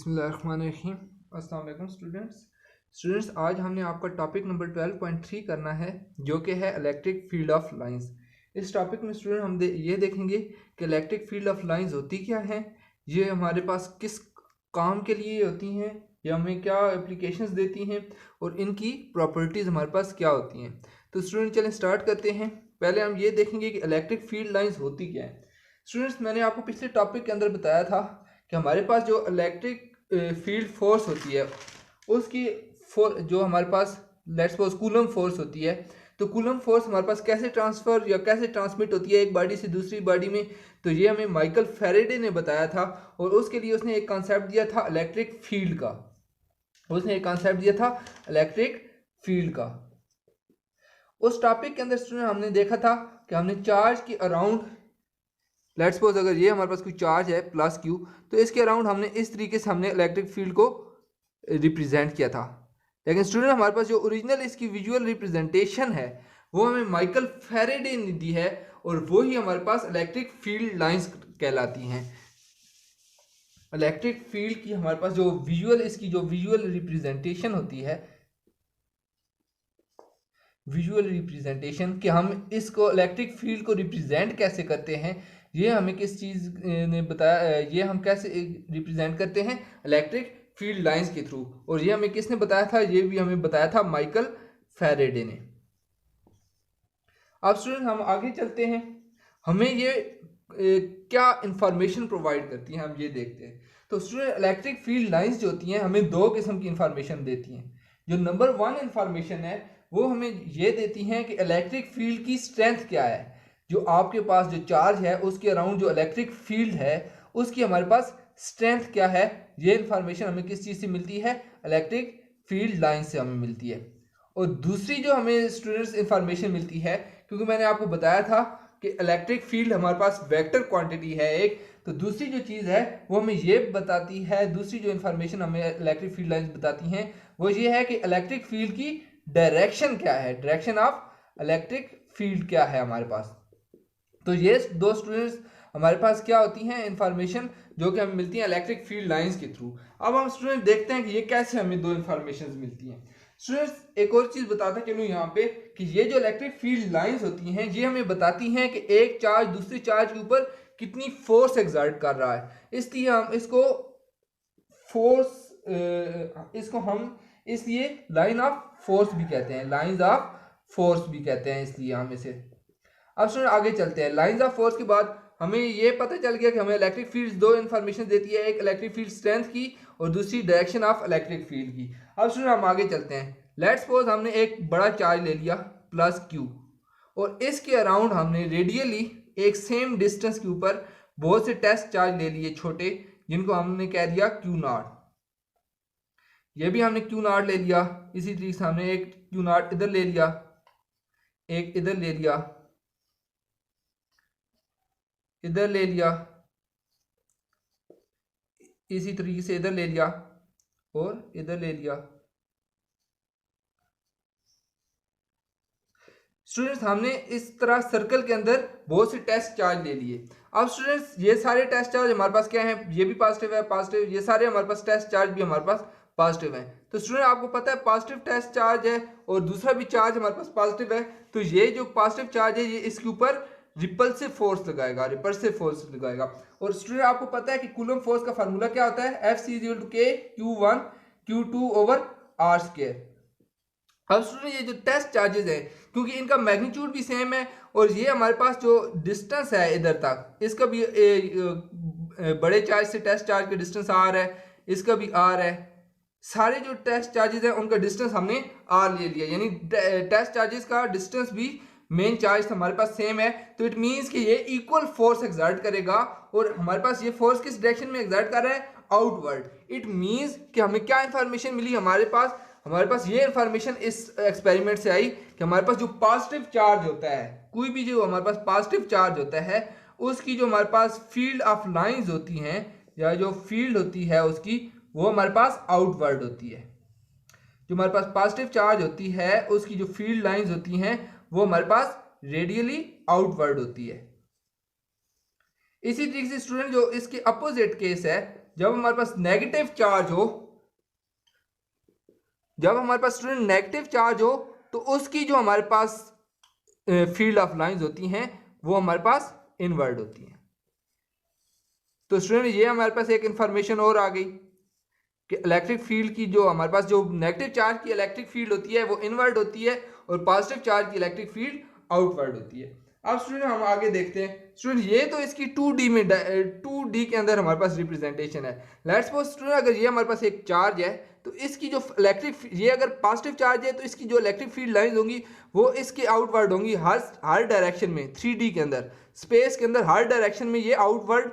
बिस्मिल्लाहिर्रहमानिर्रहीम। अस्सलाम वालेकुम स्टूडेंट्स, आज हमने आपका टॉपिक नंबर 12.3 करना है, जो कि है इलेक्ट्रिक फील्ड ऑफ लाइंस। इस टॉपिक में स्टूडेंट हम ये देखेंगे कि इलेक्ट्रिक फील्ड ऑफ लाइंस होती क्या है, ये हमारे पास किस काम के लिए होती हैं, ये हमें क्या एप्लीकेशंस देती हैं और इनकी प्रॉपर्टीज़ हमारे पास क्या होती हैं। तो स्टूडेंट चलें स्टार्ट करते हैं। पहले हम ये देखेंगे कि इलेक्ट्रिक फील्ड लाइंस होती क्या है। स्टूडेंट्स, मैंने आपको पिछले टॉपिक के अंदर बताया था कि हमारे पास जो इलेक्ट्रिक फील्ड फोर्स होती है उसकी जो हमारे पास लेट्स सपोज कूलम फोर्स होती है, तो कूलम फोर्स हमारे पास कैसे ट्रांसफ़र या कैसे ट्रांसमिट होती है एक बॉडी से दूसरी बॉडी में, तो ये हमें माइकल फैराडे ने बताया था। और उसके लिए उसने एक कॉन्सेप्ट दिया था इलेक्ट्रिक फील्ड का। उस टॉपिक के अंदर स्टूडेंट हमने देखा था कि हमने चार्ज के अराउंड लेट्स सपोज अगर ये हमारे पास कोई चार्ज है प्लस क्यू, तो इसके अराउंड हमने इस तरीके से हमने इलेक्ट्रिक फील्ड को रिप्रेजेंट किया था। लेकिन स्टूडेंट हमारे पास जो ओरिजिनल इसकी विजुअल रिप्रेजेंटेशन है वो हमें माइकल फैराडे ने दी है, और वो ही हमारे पास इलेक्ट्रिक फील्ड लाइंस कहलाती हैं। इलेक्ट्रिक फील्ड की हमारे पास जो विजुअल रिप्रेजेंटेशन होती है, विजुअल रिप्रेजेंटेशन कि हम इसको इलेक्ट्रिक फील्ड को रिप्रेजेंट कैसे करते हैं, ये हमें किस चीज़ ने बताया, ये हम कैसे रिप्रेजेंट करते हैं इलेक्ट्रिक फील्ड लाइंस के थ्रू। और ये हमें किसने बताया था, ये भी हमें बताया था माइकल फैराडे ने। अब स्टूडेंट हम आगे चलते हैं, हमें ये क्या इंफॉर्मेशन प्रोवाइड करती हैं हम ये देखते हैं। तो स्टूडेंट इलेक्ट्रिक फील्ड लाइंस जो होती हैं हमें दो किस्म की इंफॉर्मेशन देती हैं। जो नंबर 1 इंफॉर्मेशन है वो हमें ये देती हैं कि इलेक्ट्रिक फील्ड की स्ट्रेंथ क्या है, जो आपके पास जो चार्ज है उसके अराउंड जो इलेक्ट्रिक फील्ड है उसकी हमारे पास स्ट्रेंथ क्या है। ये इंफॉर्मेशन हमें किस चीज़ से मिलती है, इलेक्ट्रिक फील्ड लाइन से हमें मिलती है। और दूसरी जो हमें स्टूडेंट्स इंफॉर्मेशन मिलती है, क्योंकि मैंने आपको बताया था कि इलेक्ट्रिक फील्ड हमारे पास वेक्टर क्वांटिटी है एक, तो दूसरी जो चीज़ है वो हमें ये बताती है, दूसरी जो इंफॉर्मेशन हमें इलेक्ट्रिक फील्ड लाइंस बताती हैं वो ये है कि इलेक्ट्रिक फील्ड की डायरेक्शन क्या है, डायरेक्शन ऑफ इलेक्ट्रिक फील्ड क्या है हमारे पास। तो ये दो स्टूडेंट्स हमारे पास क्या होती हैं इंफॉर्मेशन जो कि हमें मिलती है इलेक्ट्रिक फील्ड लाइंस के थ्रू। अब हम स्टूडेंट देखते हैं कि ये कैसे हमें दो इंफॉर्मेशन मिलती हैं। स्टूडेंट्स एक और चीज़ बताता चलूँ यहाँ पे कि ये जो इलेक्ट्रिक फील्ड लाइंस होती हैं ये हमें बताती हैं कि एक चार्ज दूसरे चार्ज के ऊपर कितनी फोर्स एक्सर्ट कर रहा है, इसलिए हम इसलिए लाइन ऑफ फोर्स भी कहते हैं, लाइंस ऑफ फोर्स भी कहते हैं, इसलिए हम इसे। अब स्टूडेंट आगे चलते हैं। लाइंस ऑफ फोर्स के बाद हमें ये पता चल गया कि हमें इलेक्ट्रिक फील्ड दो इंफॉर्मेशन देती है, एक इलेक्ट्रिक फील्ड स्ट्रेंथ की और दूसरी डायरेक्शन ऑफ इलेक्ट्रिक फील्ड की। अब स्टूडेंट हम आगे चलते हैं। लेट्स सपोज हमने एक बड़ा चार्ज ले लिया प्लस क्यू, और इसके अराउंड हमने रेडियली एक सेम डिस्टेंस के ऊपर बहुत से टेस्ट चार्ज ले लिए छोटे, जिनको हमने कह दिया क्यू नॉट। ये भी हमने क्यू नॉट ले लिया। इसी तरीके से हमने एक क्यू नॉट इधर ले लिया, एक इधर ले लिया, इधर ले लिया, इसी तरीके से इधर ले लिया और इधर ले लिया। स्टूडेंट्स हमने इस तरह सर्कल के अंदर बहुत से टेस्ट चार्ज ले लिए। अब स्टूडेंट्स ये सारे टेस्ट चार्ज हमारे पास क्या हैं, ये भी पॉजिटिव है, पॉजिटिव, ये सारे हमारे पास टेस्ट चार्ज भी हमारे पास पॉजिटिव हैं। तो स्टूडेंट आपको पता है पॉजिटिव टेस्ट चार्ज है और दूसरा भी चार्ज हमारे पास पॉजिटिव है, तो ये जो पॉजिटिव चार्ज है ये इसके ऊपर रिपल्सिव फोर्स लगाएगा। और स्टूडेंट आपको पता है कि कूलम फोर्स का फार्मूला क्या होता है, F=K Q1 Q2 over R square. अब स्टूडेंट ये जो टेस्ट चार्जेस हैं क्योंकि इनका मैग्नीट्यूड भी सेम है और ये हमारे पास जो डिस्टेंस है इधर तक, इसका भी बड़े चार्ज से टेस्ट चार्ज का डिस्टेंस R है, इसका भी R है, सारे जो टेस्ट चार्जेस हैं उनका डिस्टेंस हमने R ले लिया, यानी टेस्ट चार्जेस का डिस्टेंस भी मेन चार्ज हमारे पास सेम है। तो इट मीन्स कि ये इक्वल फोर्स एक्सर्ट करेगा, और हमारे पास ये फोर्स किस डायरेक्शन में एक्सर्ट कर रहा है, आउटवर्ड। इट मीन्स कि हमें क्या इंफॉर्मेशन मिली, हमारे पास ये इंफॉर्मेशन इस एक्सपेरिमेंट से आई कि हमारे पास जो पॉजिटिव चार्ज होता है, कोई भी जो हमारे पास पॉजिटिव चार्ज होता है उसकी जो हमारे पास फील्ड ऑफ लाइंस होती हैं या जो फील्ड होती है उसकी, वो हमारे पास आउटवर्ड होती है। जो हमारे पास पॉजिटिव चार्ज होती है उसकी जो फील्ड लाइंस होती हैं वो हमारे पास रेडियली आउटवर्ड होती है। इसी तरीके से स्टूडेंट जो इसके अपोजिट केस है जब हमारे पास नेगेटिव चार्ज हो, जब हमारे पास स्टूडेंट नेगेटिव चार्ज हो तो उसकी जो हमारे पास फील्ड ऑफ लाइंस होती हैं वो हमारे पास इनवर्ड होती हैं। तो स्टूडेंट ये हमारे पास एक इंफॉर्मेशन और आ गई कि इलेक्ट्रिक फील्ड की जो हमारे पास जो नेगेटिव चार्ज की इलेक्ट्रिक फील्ड होती है वो इनवर्ड होती है और पॉजिटिव चार्ज की इलेक्ट्रिक फील्ड आउटवर्ड होती है। अब स्टूडेंट हम आगे देखते हैं। स्टूडेंट ये तो इसकी 2D में 2D के अंदर हमारे पास रिप्रेजेंटेशन है। लेट्स सपोज स्टूडेंट अगर ये हमारे पास एक चार्ज है तो इसकी जो इलेक्ट्रिक, ये अगर पॉजिटिव चार्ज है तो इसकी जो इलेक्ट्रिक फील्ड लाइंस होंगी वो इसके आउटवर्ड होंगी हर डायरेक्शन में। 3D के अंदर, स्पेस के अंदर हर डायरेक्शन में ये outward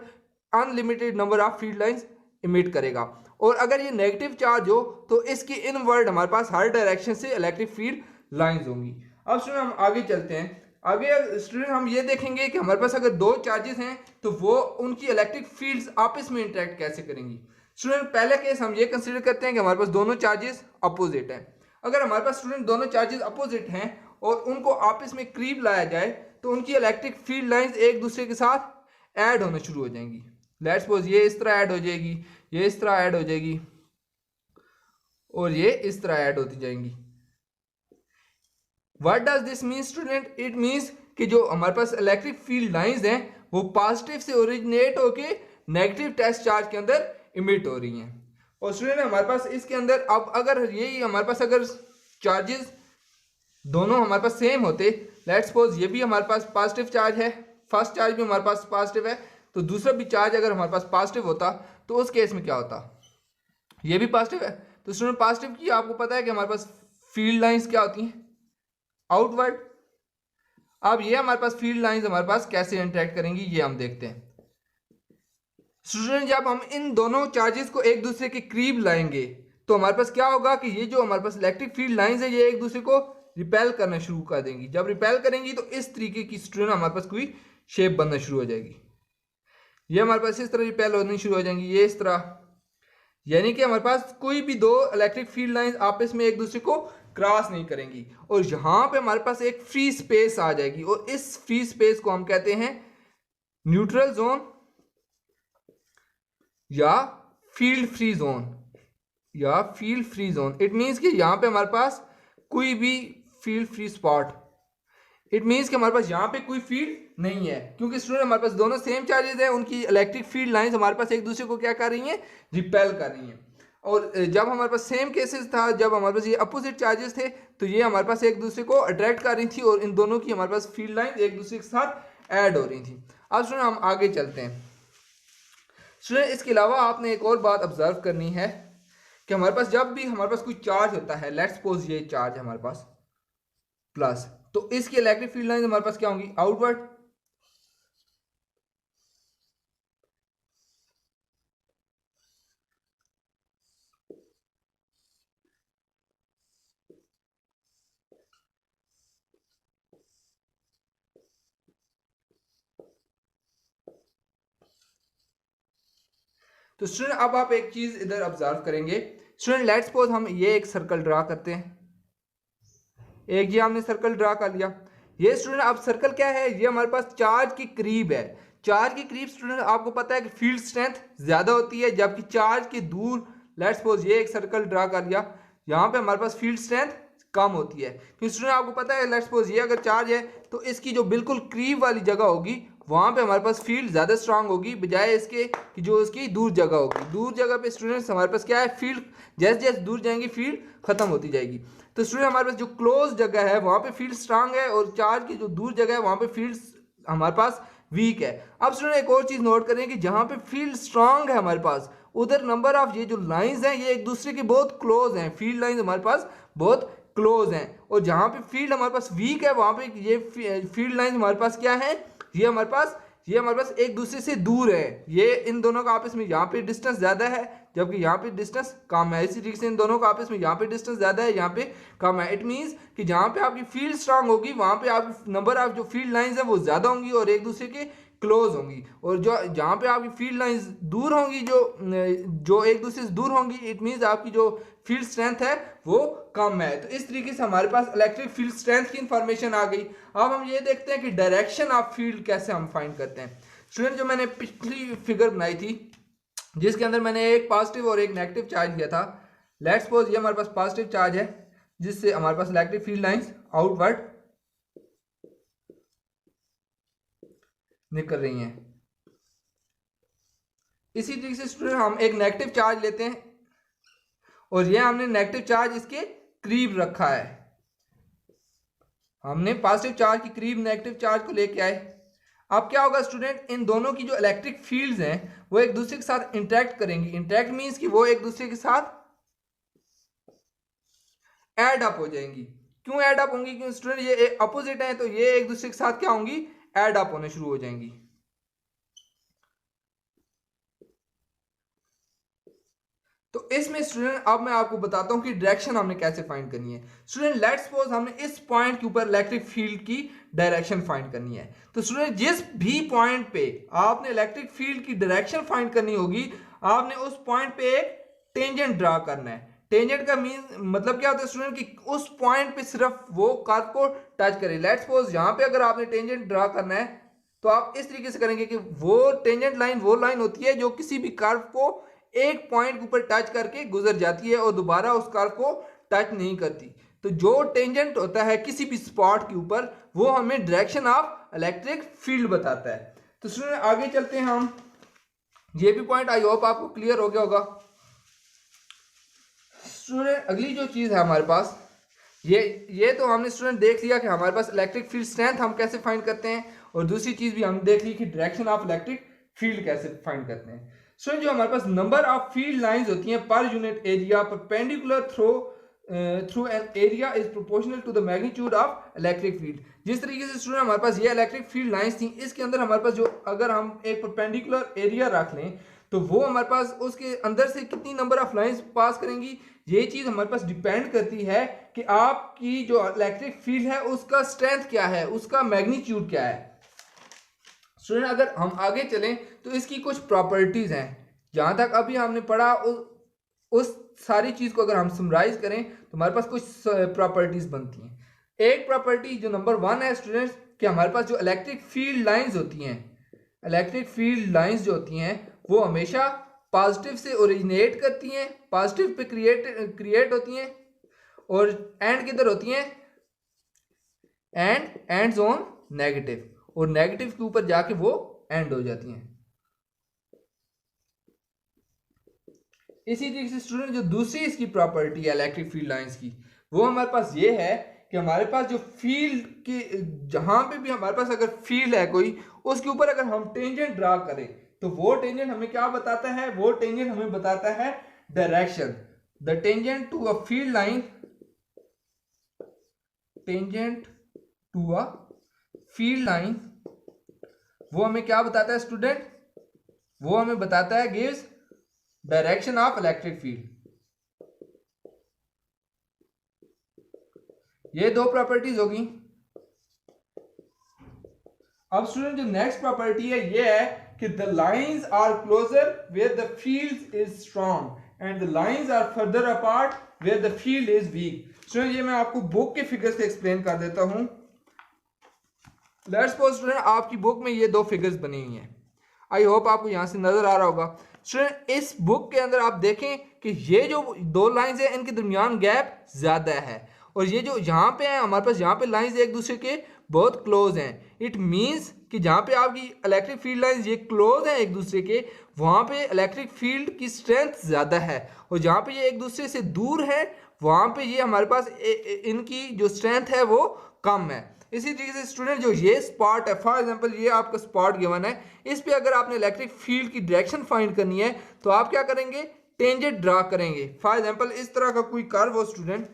unlimited number of field lines emit करेगा। और अगर ये नेगेटिव चार्ज हो तो इसकी इनवर्ड हमारे पास हर डायरेक्शन से इलेक्ट्रिक फील्ड लाइंस होंगी। अब स्टूडेंट हम आगे चलते हैं। आगे स्टूडेंट हम ये देखेंगे कि हमारे पास अगर दो चार्जेस हैं तो वो उनकी इलेक्ट्रिक फील्ड्स आपस में इंटरेक्ट कैसे करेंगी। स्टूडेंट पहला केस हम ये कंसीडर करते हैं कि हमारे पास दोनों चार्जेस अपोजिट हैं। अगर हमारे पास स्टूडेंट दोनों चार्जेस अपोजिट हैं और उनको आपस में करीब लाया जाए तो उनकी इलेक्ट्रिक फील्ड लाइंस एक दूसरे के साथ ऐड होना शुरू हो जाएंगी। लेट्स सपोज ये इस तरह ऐड हो जाएगी, ये इस तरह ऐड हो जाएगी और ये इस तरह ऐड होती जाएंगी। What does this mean student? It means कि जो हमारे पास इलेक्ट्रिक फील्ड लाइंस हैं वो पॉजिटिव से ओरिजिनेट होके नेगेटिव टेस्ट चार्ज के अंदर इमिट हो रही हैं। और स्टूडेंट हमारे पास इसके अंदर अब अगर यही हमारे पास अगर चार्जेस दोनों हमारे पास सेम होते, लेट्स सपोज ये भी हमारे पास पॉजिटिव चार्ज है, फर्स्ट चार्ज भी हमारे पास पॉजिटिव है, तो दूसरा भी चार्ज अगर हमारे पास पॉजिटिव होता तो उस केस में क्या होता? ये भी पॉजिटिव है तो स्टूडेंट पॉजिटिव की आपको पता है कि हमारे पास फील्ड लाइंस क्या होती हैं? आउटवर्ड। अब ये हमारे पास फील्ड लाइंस हमारे पास कैसे इंटरेक्ट करेंगी ये हम देखते हैं। स्टूडेंट जब हम इन दोनों चार्जेस को एक दूसरे के करीब लाएंगे तो हमारे पास क्या होगा कि ये जो हमारे पास इलेक्ट्रिक फील्ड लाइंस है ये एक दूसरे को रिपेल करना शुरू कर देंगी। जब रिपेल करेंगी तो इस तरीके की स्टूडेंट हमारे पास कोई शेप बनना शुरू हो जाएगी। ये हमारे पास इस तरह रिपेल होनी शुरू हो जाएंगी, ये इस तरह, यानी कि हमारे पास कोई भी दो इलेक्ट्रिक फील्ड लाइंस आपस में एक दूसरे को क्रॉस नहीं करेंगी और यहाँ पे हमारे पास एक फ्री स्पेस आ जाएगी और इस फ्री स्पेस को हम कहते हैं न्यूट्रल जोन या फील्ड फ्री जोन या field free zone. It means कि यहाँ पे हमारे पास कोई भी field free spot, it means कि हमारे पास यहाँ पे कोई फील्ड नहीं है क्योंकि स्टूडेंट हमारे पास दोनों सेम चार्जेस हैं, उनकी इलेक्ट्रिक फील्ड लाइंस हमारे पास एक दूसरे को क्या कर रही हैं? रिपेल कर रही हैं। और जब हमारे पास सेम केसेस था, जब हमारे पास ये अपोजिट चार्जेस थे तो ये हमारे पास एक दूसरे को अट्रैक्ट कर रही थी और इन दोनों की हमारे पास फील्ड लाइन एक दूसरे के साथ ऐड हो रही थी। अब स्टूडेंट हम आगे चलते हैं। स्टूडेंट इसके अलावा आपने एक और बात ऑब्जर्व करनी है कि हमारे पास जब भी हमारे पास कोई चार्ज होता है, लेट्स सपोज ये चार्ज है हमारे पास प्लस, तो इसकी इलेक्ट्रिक फील्ड लाइन हमारे पास क्या होंगी? आउटवर्ड। तो स्टूडेंट अब आप एक चीज इधर ऑब्जर्व करेंगे। स्टूडेंट लेट्स सपोज हम ये एक सर्कल ड्रा करते हैं, एक ये हमने सर्कल ड्रा कर लिया। ये स्टूडेंट अब सर्कल क्या है? ये हमारे पास चार्ज के करीब है। चार्ज के करीब स्टूडेंट आपको पता है कि फील्ड स्ट्रेंथ ज्यादा होती है, जबकि चार्ज के दूर, लेट्स सपोज ये एक सर्कल ड्रा कर लिया, यहाँ पे हमारे पास फील्ड स्ट्रेंथ कम होती है। क्योंकि स्टूडेंट आपको पता है लेट्स सपोज ये अगर चार्ज है तो इसकी जो बिल्कुल करीब वाली जगह होगी वहाँ पे हमारे पास फील्ड ज़्यादा स्ट्रांग होगी बजाय इसके कि जो इसकी दूर जगह होगी। दूर जगह पे स्टूडेंट्स हमारे पास क्या है? फील्ड जैसे जैसे दूर जाएंगी फील्ड खत्म होती जाएगी। तो स्टूडेंट हमारे पास जो क्लोज जगह है वहाँ पे फील्ड स्ट्रांग है और चार्ज की जो दूर जगह है वहाँ पे फील्ड हमारे पास वीक है। अब स्टूडेंट एक और चीज़ नोट करें कि जहाँ पे फील्ड स्ट्रांग है हमारे पास उधर नंबर ऑफ ये जो लाइंस हैं ये एक दूसरे के बहुत क्लोज हैं, फील्ड लाइंस हमारे पास बहुत क्लोज हैं। और जहाँ पे फील्ड हमारे पास वीक है वहाँ पे ये फील्ड लाइंस हमारे पास क्या है? ये हमारे पास एक दूसरे से दूर है। ये इन दोनों का आपस में यहाँ पे डिस्टेंस ज़्यादा है जबकि यहाँ पे डिस्टेंस कम है। इसी तरीके से इन दोनों का आपस में यहाँ पे डिस्टेंस ज़्यादा है, यहाँ पे कम है। इट मीन्स कि जहाँ पे आपकी फील्ड स्ट्रांग होगी वहाँ पे आपकी नंबर ऑफ जो फील्ड लाइंस है वो ज़्यादा होंगी और एक दूसरे के क्लोज होंगी। और जो जहाँ पे आपकी फील्ड लाइंस दूर होंगी, जो एक दूसरे से दूर होंगी, इट मीन्स आपकी जो फील्ड स्ट्रेंथ है वो कम है। तो इस तरीके से हमारे पास इलेक्ट्रिक फील्ड स्ट्रेंथ की इंफॉर्मेशन आ गई। अब हम ये देखते हैं कि डायरेक्शन ऑफ फील्ड कैसे हम फाइंड करते हैं। स्टूडेंट जो मैंने पिछली फिगर बनाई थी जिसके अंदर मैंने एक पॉजिटिव और एक नेगेटिव चार्ज दिया था। लेट्स सपोज ये हमारे पास पॉजिटिव चार्ज है जिससे हमारे पास इलेक्ट्रिक फील्ड लाइंस आउटवर्ड निकल रही हैं। इसी तरीके से स्टूडेंट हम एक नेगेटिव चार्ज लेते हैं और ये हमने नेगेटिव चार्ज इसके करीब रखा है। हमने पॉजिटिव चार्ज के करीब नेगेटिव चार्ज को लेके आए। अब क्या होगा स्टूडेंट, इन दोनों की जो इलेक्ट्रिक फील्ड्स हैं वो एक दूसरे के साथ इंटरेक्ट करेंगी। इंटरेक्ट मींस कि वो एक दूसरे के साथ ऐड अप हो जाएंगी। क्यों ऐड अप होंगी? क्योंकि स्टूडेंट ये अपोजिट है तो ये एक दूसरे के साथ क्या होंगी, ऐड अप होने शुरू हो जाएंगी। तो इसमें स्टूडेंट अब मैं आपको बताता हूं कि डायरेक्शन हमने कैसे फाइंड करनी है। स्टूडेंट लेट्स सपोज हमने इस पॉइंट के ऊपर इलेक्ट्रिक फील्ड की डायरेक्शन फाइंड करनी है। तो स्टूडेंट जिस भी पॉइंट पे आपने इलेक्ट्रिक फील्ड की डायरेक्शन फाइंड करनी होगी, आपने उस पॉइंट पे एक टेंजेंट ड्रा करना है। टेंजेंट का मीन मतलब क्या होता है स्टूडेंट कि उस पॉइंट पे सिर्फ वो कर्व को टच करे। लेट्स सपोज यहां पे अगर आपने टेंजेंट ड्रा करना है तो आप इस तरीके से करेंगे कि वो टेंजेंट लाइन वो लाइन होती है जो किसी भी कर्व को एक पॉइंट के ऊपर टच करके गुजर जाती है और दोबारा उस कर्व को टच नहीं करती। तो जो टेंजेंट होता है किसी भी स्पॉट के ऊपर वो हमें डायरेक्शन ऑफ इलेक्ट्रिक फील्ड बताता है। तो स्टूडेंट आगे चलते हैं हम। ये भी पॉइंट आई होप आपको क्लियर हो गया होगा। स्टूडेंट अगली जो चीज है हमारे पास, ये तो हमने स्टूडेंट देख लिया कि हमारे पास इलेक्ट्रिक फील्ड स्ट्रेंथ हम कैसे फाइंड करते हैं, और दूसरी चीज भी हम देख ली कि डायरेक्शन ऑफ इलेक्ट्रिक फील्ड कैसे फाइंड करते हैं। स्टूडेंट जो हमारे पास नंबर ऑफ फील्ड लाइंस होती हैं पर unit area perpendicular through an area is proportional to the magnitude of electric field. जिस तरीके से स्टूडेंट हमारे पास ये इलेक्ट्रिक फील्ड लाइंस थी, इसके अंदर हमारे पास जो अगर हम एक परपेंडिकुलर एरिया रख लें तो वो हमारे पास उसके अंदर से कितनी नंबर ऑफ लाइंस पास करेंगी, ये चीज हमारे पास डिपेंड करती है कि आपकी जो इलेक्ट्रिक फील्ड है उसका स्ट्रेंथ क्या है, उसका मैग्नीट्यूड क्या है। स्टूडेंट अगर हम आगे चलें तो इसकी कुछ प्रॉपर्टीज हैं। जहां तक अभी हमने पढ़ा उस सारी चीज को अगर हम समराइज करें तो हमारे पास कुछ प्रॉपर्टीज बनती हैं। एक प्रॉपर्टी जो नंबर 1 है स्टूडेंट्स कि हमारे पास जो इलेक्ट्रिक फील्ड लाइंस होती हैं, इलेक्ट्रिक फील्ड लाइंस जो होती हैं वो हमेशा पॉजिटिव से ओरिजिनेट करती हैं, पॉजिटिव पे क्रिएट होती हैं और एंड किधर होती हैं, एंड्स ऑन नेगेटिव, और नेगेटिव के ऊपर जाके वो एंड हो जाती हैं। इसी तरीके से स्टूडेंट जो दूसरी इसकी प्रॉपर्टी है इलेक्ट्रिक फील्ड लाइंस की, वो हमारे पास ये है कि हमारे पास जो फील्ड की जहां पे भी हमारे पास अगर फील्ड है कोई, उसके ऊपर अगर हम टेंजेंट ड्रा करें तो वो टेंजेंट हमें क्या बताता है, वो टेंजेंट हमें बताता है direction. The tangent to a field line, tangent to a field line वो हमें क्या बताता है स्टूडेंट, वो हमें बताता है gives direction of electric field. ये दो प्रॉपर्टीज होगी। अब स्टूडेंट जो नेक्स्ट प्रॉपर्टी है ये है कि the lines are closer where the field is strong and the lines are further apart where the field is weak. Student ये मैं आपको बुक के फिगर्स से एक्सप्लेन कर देता हूं। लेट्स सपोज स्टूडेंट आपकी बुक में ये दो फिगर्स बनी हुई हैं, आई होप आपको यहां से नजर आ रहा होगा। स्टूडेंट इस बुक के अंदर आप देखें कि ये जो दो लाइंस है इनके दरमियान गैप ज्यादा है, और ये जो यहाँ पे है हमारे पास यहाँ पे लाइंस एक दूसरे के बहुत क्लोज हैं। इट मींस कि जहाँ पे आपकी इलेक्ट्रिक फील्ड लाइंस ये क्लोज हैं एक दूसरे के, वहाँ पे इलेक्ट्रिक फील्ड की स्ट्रेंथ ज़्यादा है, और जहाँ पे ये एक दूसरे से दूर है वहाँ पे ये हमारे पास इनकी जो स्ट्रेंथ है वो कम है। इसी तरीके से स्टूडेंट जो ये स्पॉट है, फॉर एग्जांपल ये आपका स्पॉट गिवन है, इस पे अगर आपने इलेक्ट्रिक फील्ड की डायरेक्शन फाइंड करनी है तो आप क्या करेंगे, टेंजेंट ड्रा करेंगे। फॉर एग्जांपल इस तरह का कोई कर्व हो स्टूडेंट,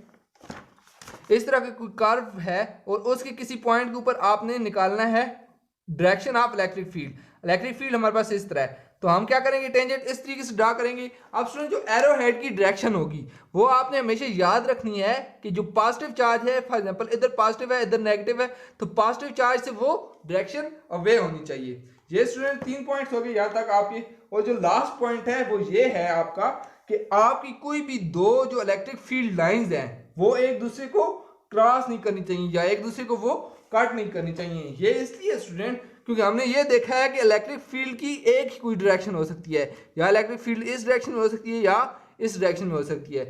इस तरह का कोई कर्व है और उसके किसी पॉइंट के ऊपर आपने निकालना है direction of electric field. Electric field हमारे पास इस तरह है तो हम क्या करेंगे, टेंजेंट इस तरीके से ड्रा करेंगे। अब स्टूडेंट जो एरो हेड की डायरेक्शन होगी वो आपने हमेशा याद रखनी है कि जो पॉजिटिव चार्ज है, फॉर एग्जांपल इधर पॉजिटिव है इधर नेगेटिव है, तो पॉजिटिव चार्ज से वो डायरेक्शन अवे होनी चाहिए। ये स्टूडेंट 3 पॉइंट्स हो गए यहाँ तक आपके, और जो लास्ट पॉइंट है वो ये है आपका कि आपकी कोई भी दो जो इलेक्ट्रिक फील्ड लाइंस हैं वो एक दूसरे को क्रॉस नहीं करनी चाहिए या एक दूसरे को वो कट नहीं करनी चाहिए। ये इसलिए स्टूडेंट क्योंकि हमने ये देखा है कि इलेक्ट्रिक फील्ड की एक ही कोई डायरेक्शन हो सकती है, या इलेक्ट्रिक फील्ड इस डायरेक्शन में हो सकती है या इस डायरेक्शन में हो सकती है,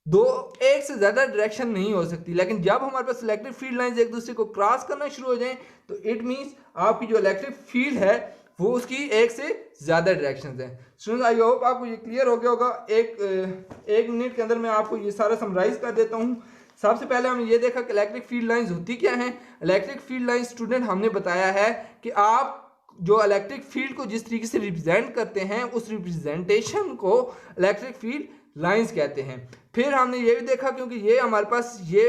दो एक से ज़्यादा डायरेक्शन नहीं हो सकती। लेकिन जब हमारे पास इलेक्ट्रिक फील्ड लाइंस एक दूसरे को क्रॉस करना शुरू हो जाएं तो इट मीन्स आपकी जो इलेक्ट्रिक फील्ड है वो उसकी एक से ज़्यादा डायरेक्शन हैं। स्टूडेंट्स आई होप आपको ये क्लियर हो गया होगा। एक मिनट के अंदर मैं आपको ये सारा समराइज कर देता हूँ। सबसे पहले हमने ये देखा कि इलेक्ट्रिक फील्ड लाइंस होती क्या हैं। इलेक्ट्रिक फील्ड लाइंस स्टूडेंट हमने बताया है कि आप जो इलेक्ट्रिक फील्ड को जिस तरीके से रिप्रेजेंट करते हैं उस रिप्रेजेंटेशन को इलेक्ट्रिक फील्ड लाइंस कहते हैं। फिर हमने ये भी देखा क्योंकि ये हमारे पास ये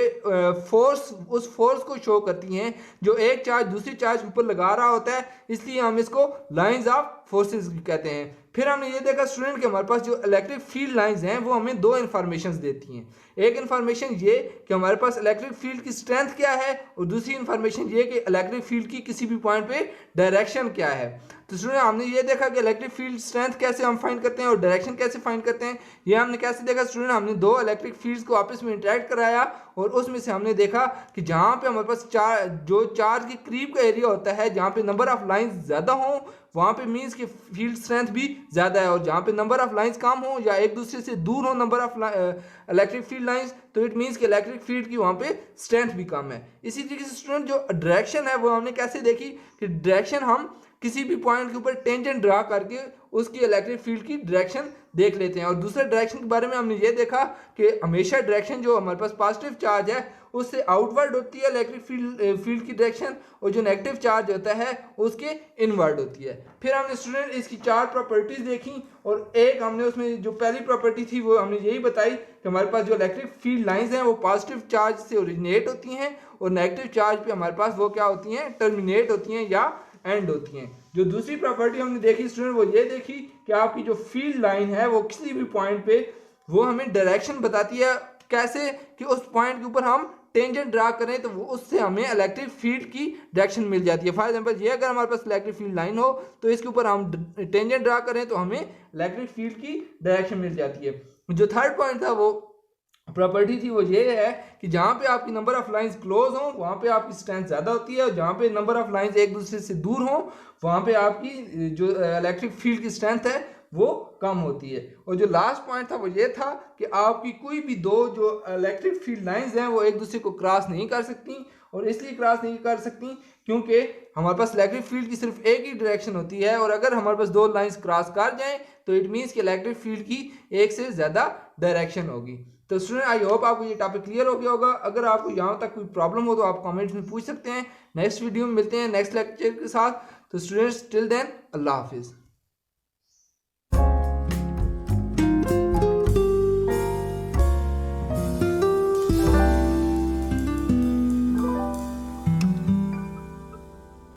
फोर्स उस फोर्स को शो करती हैं जो एक चार्ज दूसरी चार्ज ऊपर लगा रहा होता है, इसलिए हम इसको लाइंस ऑफ फोर्सेस कहते हैं। फिर हमने ये देखा स्टूडेंट कि हमारे पास जो इलेक्ट्रिक फील्ड लाइंस हैं वो हमें दो इन्फॉर्मेशन देती हैं। एक इन्फॉर्मेशन ये कि हमारे पास इलेक्ट्रिक फील्ड की स्ट्रेंथ क्या है और दूसरी इन्फॉर्मेशन ये कि इलेक्ट्रिक फील्ड की किसी भी पॉइंट पे डायरेक्शन क्या है। तो स्टूडेंट हमने ये देखा कि इलेक्ट्रिक फील्ड स्ट्रेंथ कैसे हम फाइंड करते हैं और डायरेक्शन कैसे फाइंड करते हैं। ये हमने कैसे देखा स्टूडेंट, हमने दो इलेक्ट्रिक फील्ड्स को आपस में इंटरेक्ट कराया और उसमें से हमने देखा कि जहाँ पे हमारे पास चार्ज के करीब का एरिया होता है, जहाँ पे नंबर ऑफ लाइंस ज़्यादा हों वहाँ पे मीन्स कि फील्ड स्ट्रेंथ भी ज़्यादा है, और जहाँ पे नंबर ऑफ लाइंस कम हो या एक दूसरे से दूर हो number of electric field lines, तो इट मीन्स कि इलेक्ट्रिक फील्ड की वहाँ पे स्ट्रेंथ भी कम है। इसी तरीके से स्टूडेंट जो डायरेक्शन है वो हमने कैसे देखी कि डायरेक्शन हम किसी भी पॉइंट के ऊपर टेंजेंट ड्रा करके उसकी इलेक्ट्रिक फील्ड की डायरेक्शन देख लेते हैं। और दूसरे डायरेक्शन के बारे में हमने ये देखा कि हमेशा डायरेक्शन जो हमारे पास पॉजिटिव चार्ज है उससे आउटवर्ड होती है इलेक्ट्रिक फील्ड की डायरेक्शन, और जो नेगेटिव चार्ज होता है उसके इनवर्ड होती है। फिर हमने स्टूडेंट इसकी चार प्रॉपर्टीज देखी और एक हमने उसमें जो पहली प्रॉपर्टी थी वो हमने यही बताई कि हमारे पास जो इलेक्ट्रिक फील्ड लाइंस हैं वो पॉजिटिव चार्ज से ओरिजिनेट होती हैं और नेगेटिव चार्ज पे हमारे पास वो क्या होती हैं, टर्मिनेट होती हैं या एंड होती हैं। जो दूसरी प्रॉपर्टी हमने देखी स्टूडेंट वो ये देखी कि आपकी जो फील्ड लाइन है वो किसी भी पॉइंट पे वो हमें डायरेक्शन बताती है, कैसे कि उस पॉइंट के ऊपर हम टेंजेंट ड्रा करें तो वो उससे हमें इलेक्ट्रिक फील्ड की डायरेक्शन मिल जाती है। फॉर एग्जांपल ये अगर हमारे पास इलेक्ट्रिक फील्ड लाइन हो तो इसके ऊपर हम टेंजेंट ड्रा करें तो हमें इलेक्ट्रिक फील्ड की डायरेक्शन मिल जाती है। जो थर्ड पॉइंट था वो प्रॉपर्टी थी वो ये है कि जहाँ पे आपकी नंबर ऑफ लाइंस क्लोज हो वहाँ पे आपकी स्ट्रेंथ ज़्यादा होती है, और जहाँ पे नंबर ऑफ लाइंस एक दूसरे से दूर हो वहाँ पे आपकी जो इलेक्ट्रिक फील्ड की स्ट्रेंथ है वो कम होती है। और जो लास्ट पॉइंट था वो ये था कि आपकी कोई भी दो जो इलेक्ट्रिक फील्ड लाइंस हैं वो एक दूसरे को क्रॉस नहीं कर सकती, और इसलिए क्रॉस नहीं कर सकती क्योंकि हमारे पास इलेक्ट्रिक फील्ड की सिर्फ एक ही डायरेक्शन होती है, और अगर हमारे पास दो लाइंस क्रॉस कर जाएं तो इट मीन्स कि इलेक्ट्रिक फील्ड की एक से ज़्यादा डायरेक्शन होगी। तो स्टूडेंट आई होप आपको ये टॉपिक क्लियर हो गया होगा। अगर आपको यहाँ तक कोई प्रॉब्लम हो तो आप कमेंट्स में पूछ सकते हैं। नेक्स्ट वीडियो में मिलते हैं नेक्स्ट लेक्चर के साथ। तो स्टूडेंट्स टिल देन अल्लाह हाफिज़।